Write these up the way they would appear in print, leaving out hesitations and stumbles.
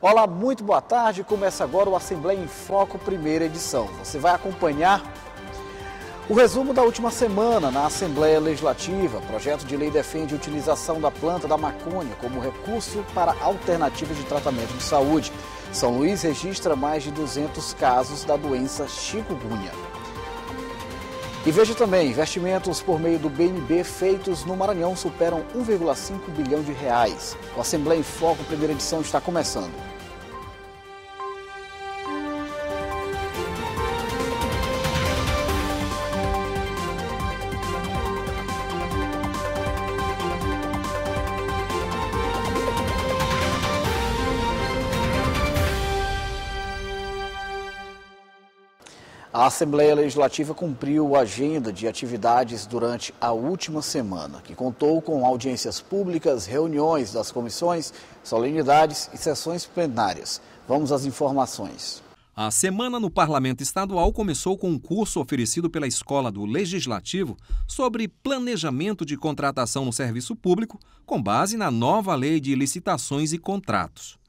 Olá, muito boa tarde. Começa agora o Assembleia em Foco, primeira edição. Você vai acompanhar o resumo da última semana na Assembleia Legislativa. O projeto de lei defende a utilização da planta da maconha como recurso para alternativas de tratamento de saúde. São Luís registra mais de 200 casos da doença chikungunya. E veja também, investimentos por meio do BNB feitos no Maranhão superam 1,5 bilhão de reais. O Assembleia em Foco, primeira edição, está começando. A Assembleia Legislativa cumpriu a agenda de atividades durante a última semana, que contou com audiências públicas, reuniões das comissões, solenidades e sessões plenárias. Vamos às informações. A semana no Parlamento Estadual começou com um curso oferecido pela Escola do Legislativo sobre planejamento de contratação no serviço público, com base na nova Lei de Licitações e Contratos.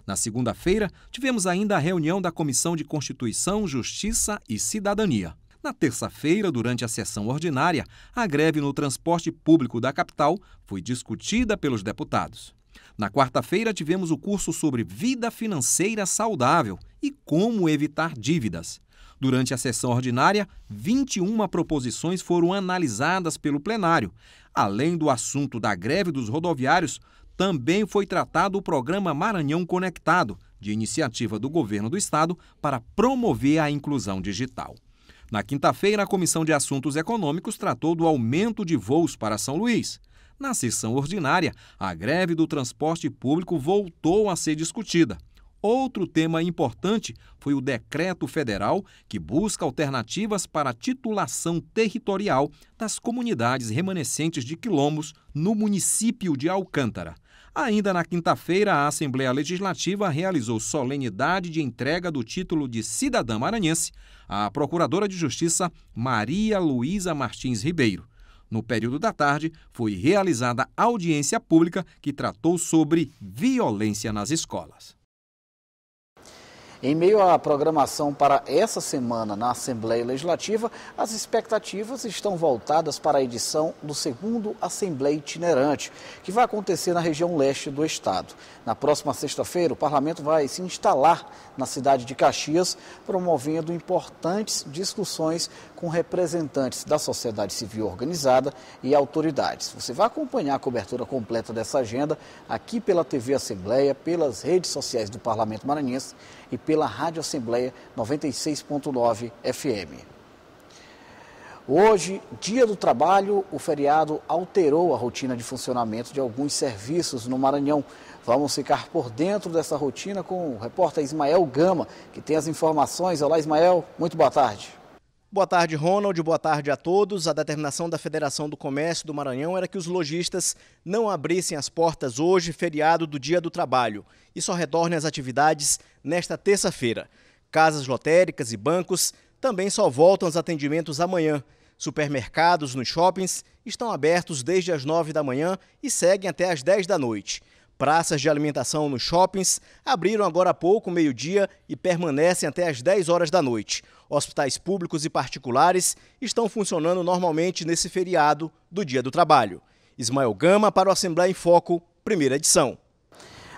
Na segunda-feira, tivemos ainda a reunião da Comissão de Constituição, Justiça e Cidadania. Na terça-feira, durante a sessão ordinária, a greve no transporte público da capital foi discutida pelos deputados. Na quarta-feira, tivemos o curso sobre vida financeira saudável e como evitar dívidas. Durante a sessão ordinária, 21 proposições foram analisadas pelo plenário. Além do assunto da greve dos rodoviários, também foi tratado o programa Maranhão Conectado, de iniciativa do governo do estado para promover a inclusão digital. Na quinta-feira, a Comissão de Assuntos Econômicos tratou do aumento de voos para São Luís. Na sessão ordinária, a greve do transporte público voltou a ser discutida. Outro tema importante foi o decreto federal que busca alternativas para a titulação territorial das comunidades remanescentes de quilombos no município de Alcântara. Ainda na quinta-feira, a Assembleia Legislativa realizou solenidade de entrega do título de cidadã maranhense à Procuradora de Justiça Maria Luísa Martins Ribeiro. No período da tarde, foi realizada audiência pública que tratou sobre violência nas escolas. Em meio à programação para essa semana na Assembleia Legislativa, as expectativas estão voltadas para a edição do segundo Assembleia Itinerante, que vai acontecer na região leste do estado. Na próxima sexta-feira, o parlamento vai se instalar na cidade de Caxias, promovendo importantes discussões com representantes da sociedade civil organizada e autoridades. Você vai acompanhar a cobertura completa dessa agenda aqui pela TV Assembleia, pelas redes sociais do Parlamento Maranhense e pela Rádio Assembleia 96.9 FM. Hoje, dia do trabalho, o feriado alterou a rotina de funcionamento de alguns serviços no Maranhão. Vamos ficar por dentro dessa rotina com o repórter Ismael Gama, que tem as informações. Olá, Ismael, muito boa tarde. Boa tarde, Ronald. Boa tarde a todos. A determinação da Federação do Comércio do Maranhão era que os lojistas não abrissem as portas hoje, feriado do Dia do Trabalho, e só retornem às atividades nesta terça-feira. Casas lotéricas e bancos também só voltam aos atendimentos amanhã. Supermercados nos shoppings estão abertos desde as 9 da manhã e seguem até as 10 da noite. Praças de alimentação nos shoppings abriram agora há pouco, meio-dia, e permanecem até as 10 horas da noite. Hospitais públicos e particulares estão funcionando normalmente nesse feriado do Dia do Trabalho. Ismael Gama para o Assembleia em Foco, primeira edição.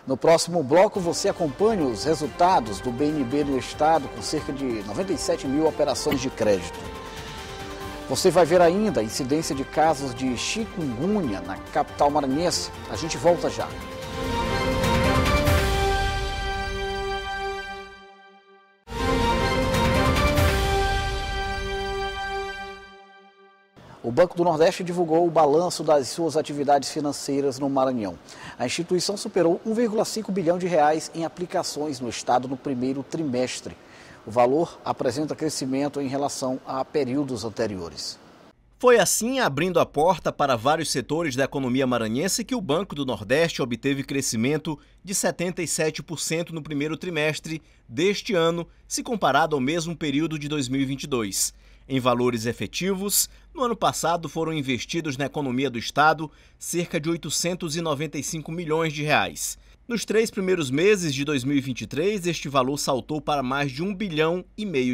No próximo bloco, você acompanha os resultados do BNB no estado, com cerca de 97 mil operações de crédito. Você vai ver ainda a incidência de casos de chikungunya na capital maranhense. A gente volta já. O Banco do Nordeste divulgou o balanço das suas atividades financeiras no Maranhão. A instituição superou 1,5 bilhão de reais em aplicações no estado no primeiro trimestre. O valor apresenta crescimento em relação a períodos anteriores. Foi assim, abrindo a porta para vários setores da economia maranhense, que o Banco do Nordeste obteve crescimento de 77% no primeiro trimestre deste ano, se comparado ao mesmo período de 2022. Em valores efetivos, no ano passado foram investidos na economia do estado cerca de 895 milhões de reais. Nos 3 primeiros meses de 2023, este valor saltou para mais de R$ 1,5 bilhão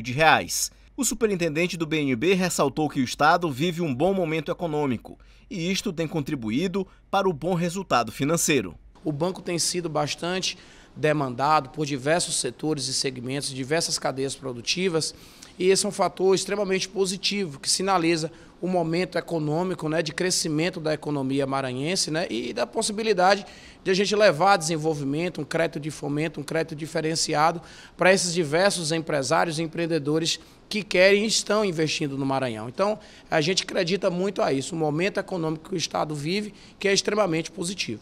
de reais. O superintendente do BNB ressaltou que o Estado vive um bom momento econômico e isto tem contribuído para o bom resultado financeiro. O banco tem sido bastante demandado por diversos setores e segmentos, diversas cadeias produtivas, e esse é um fator extremamente positivo, que sinaliza o momento econômico, de crescimento da economia maranhense, e da possibilidade de a gente levar a desenvolvimento, um crédito de fomento, um crédito diferenciado para esses diversos empresários e empreendedores que querem e estão investindo no Maranhão. Então, a gente acredita muito a isso, o momento econômico que o Estado vive, que é extremamente positivo.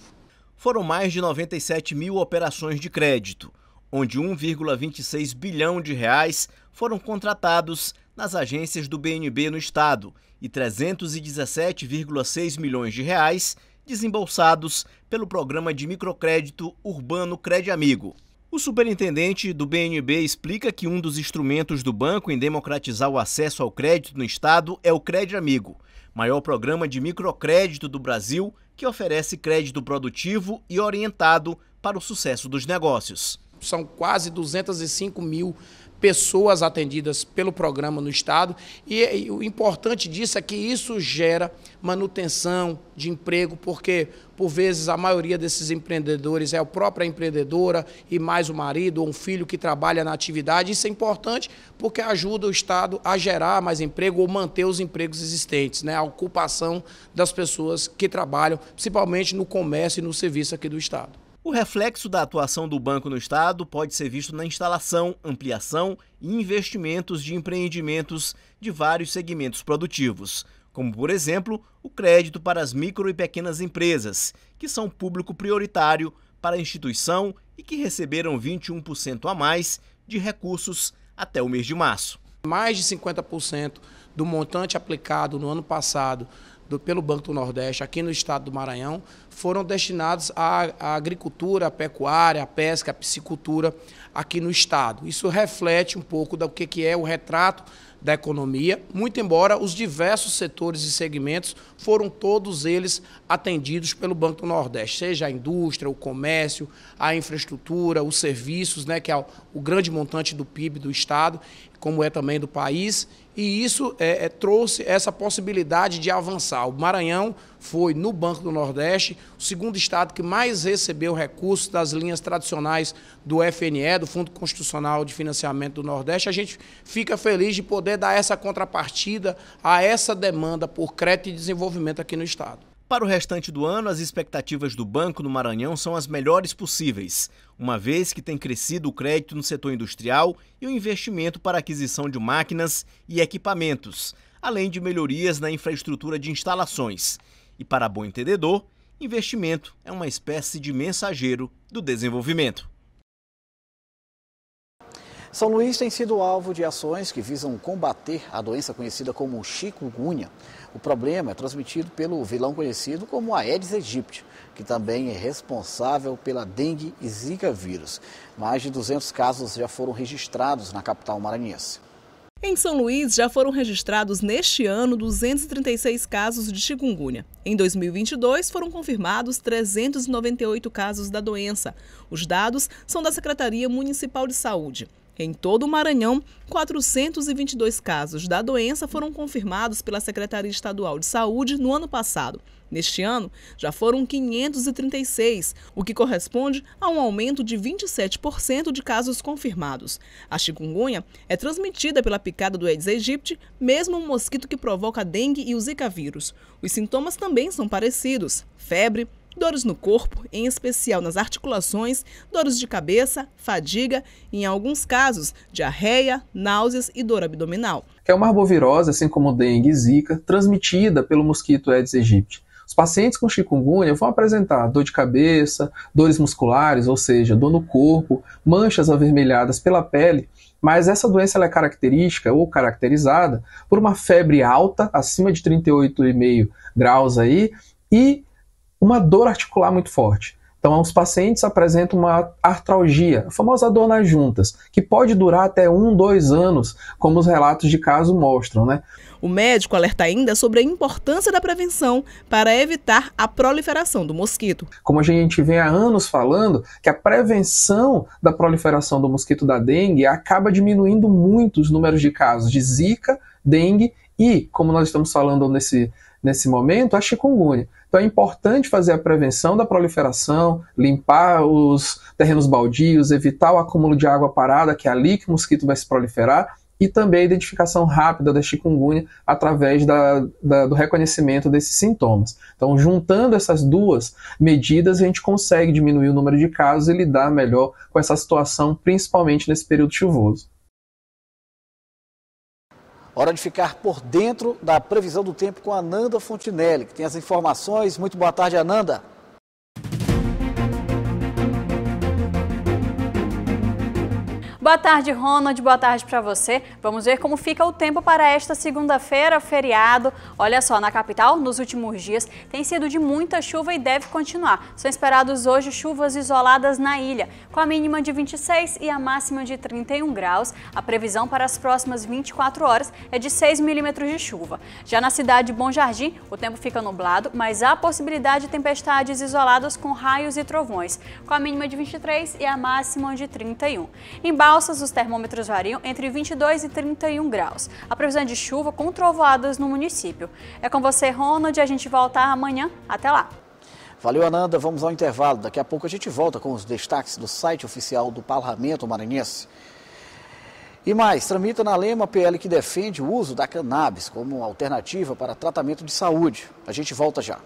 Foram mais de 97 mil operações de crédito, onde 1,26 bilhão de reais foram contratados nas agências do BNB no estado e 317,6 milhões de reais desembolsados pelo programa de microcrédito urbano CredAmigo. O superintendente do BNB explica que um dos instrumentos do banco em democratizar o acesso ao crédito no estado é o CredAmigo, maior programa de microcrédito do Brasil que oferece crédito produtivo e orientado para o sucesso dos negócios. São quase 205 mil pessoas atendidas pelo programa no estado e o importante disso é que isso gera manutenção de emprego, porque por vezes a maioria desses empreendedores é a própria empreendedora e mais o marido ou um filho que trabalha na atividade. Isso é importante porque ajuda o estado a gerar mais emprego ou manter os empregos existentes, a ocupação das pessoas que trabalham, principalmente no comércio e no serviço aqui do estado. O reflexo da atuação do banco no estado pode ser visto na instalação, ampliação e investimentos de empreendimentos de vários segmentos produtivos, como, por exemplo, o crédito para as micro e pequenas empresas, que são público prioritário para a instituição e que receberam 21% a mais de recursos até o mês de março. Mais de 50% do montante aplicado no ano passado pelo Banco do Nordeste aqui no estado do Maranhão foram destinados à agricultura, à pecuária, à pesca, à piscicultura aqui no estado. Isso reflete um pouco do que é o retrato da economia, muito embora os diversos setores e segmentos foram todos eles atendidos pelo Banco do Nordeste, seja a indústria, o comércio, a infraestrutura, os serviços, que é o grande montante do PIB do estado, como é também do país, e isso trouxe essa possibilidade de avançar. O Maranhão foi, no Banco do Nordeste, o segundo estado que mais recebeu recursos das linhas tradicionais do FNE, do Fundo Constitucional de Financiamento do Nordeste. A gente fica feliz de poder dar essa contrapartida a essa demanda por crédito e desenvolvimento aqui no estado. Para o restante do ano, as expectativas do Banco no Maranhão são as melhores possíveis, uma vez que tem crescido o crédito no setor industrial e o investimento para aquisição de máquinas e equipamentos, além de melhorias na infraestrutura de instalações. E para bom entendedor, investimento é uma espécie de mensageiro do desenvolvimento. São Luís tem sido alvo de ações que visam combater a doença conhecida como chikungunya. O problema é transmitido pelo vilão conhecido como a Aedes aegypti, que também é responsável pela dengue e zika vírus. Mais de 200 casos já foram registrados na capital maranhense. Em São Luís, já foram registrados neste ano 236 casos de chikungunya. Em 2022, foram confirmados 398 casos da doença. Os dados são da Secretaria Municipal de Saúde. Em todo o Maranhão, 422 casos da doença foram confirmados pela Secretaria Estadual de Saúde no ano passado. Neste ano, já foram 536, o que corresponde a um aumento de 27% de casos confirmados. A chikungunya é transmitida pela picada do Aedes aegypti, mesmo um mosquito que provoca a dengue e o zika vírus. Os sintomas também são parecidos: febre, dores no corpo, em especial nas articulações, dores de cabeça, fadiga e, em alguns casos, diarreia, náuseas e dor abdominal. É uma arbovirose, assim como dengue e zika, transmitida pelo mosquito Aedes aegypti. Os pacientes com chikungunya vão apresentar dor de cabeça, dores musculares, ou seja, dor no corpo, manchas avermelhadas pela pele, mas essa doença ela é característica ou caracterizada por uma febre alta, acima de 38,5 graus aí, e uma dor articular muito forte. Então, os pacientes apresentam uma artralgia, a famosa dor nas juntas, que pode durar até 1, 2 anos, como os relatos de caso mostram, né? O médico alerta ainda sobre a importância da prevenção para evitar a proliferação do mosquito. Como a gente vem há anos falando, que a prevenção da proliferação do mosquito da dengue acaba diminuindo muito os números de casos de zika, dengue e, como nós estamos falando nesse momento, a chikungunya. Então é importante fazer a prevenção da proliferação, limpar os terrenos baldios, evitar o acúmulo de água parada, que é ali que o mosquito vai se proliferar, e também a identificação rápida da chikungunya através do reconhecimento desses sintomas. Então, juntando essas duas medidas, a gente consegue diminuir o número de casos e lidar melhor com essa situação, principalmente nesse período chuvoso. Hora de ficar por dentro da previsão do tempo com a Ananda Fontinelli, que tem as informações. Muito boa tarde, Ananda. Boa tarde, Ronald. Boa tarde para você. Vamos ver como fica o tempo para esta segunda-feira, feriado. Olha só, na capital, nos últimos dias, tem sido de muita chuva e deve continuar. São esperados hoje chuvas isoladas na ilha, com a mínima de 26 e a máxima de 31 graus. A previsão para as próximas 24 horas é de 6 milímetros de chuva. Já na cidade de Bom Jardim, o tempo fica nublado, mas há possibilidade de tempestades isoladas com raios e trovões, com a mínima de 23 e a máxima de 31. Em Balsas, os termômetros variam entre 22 e 31 graus. A previsão é de chuva com trovoadas no município. É com você, Ronald, e a gente volta amanhã. Até lá. Valeu, Ananda. Vamos ao intervalo. Daqui a pouco a gente volta com os destaques do site oficial do Parlamento Maranhense. E mais, tramita na lei uma PL que defende o uso da cannabis como alternativa para tratamento de saúde. A gente volta já.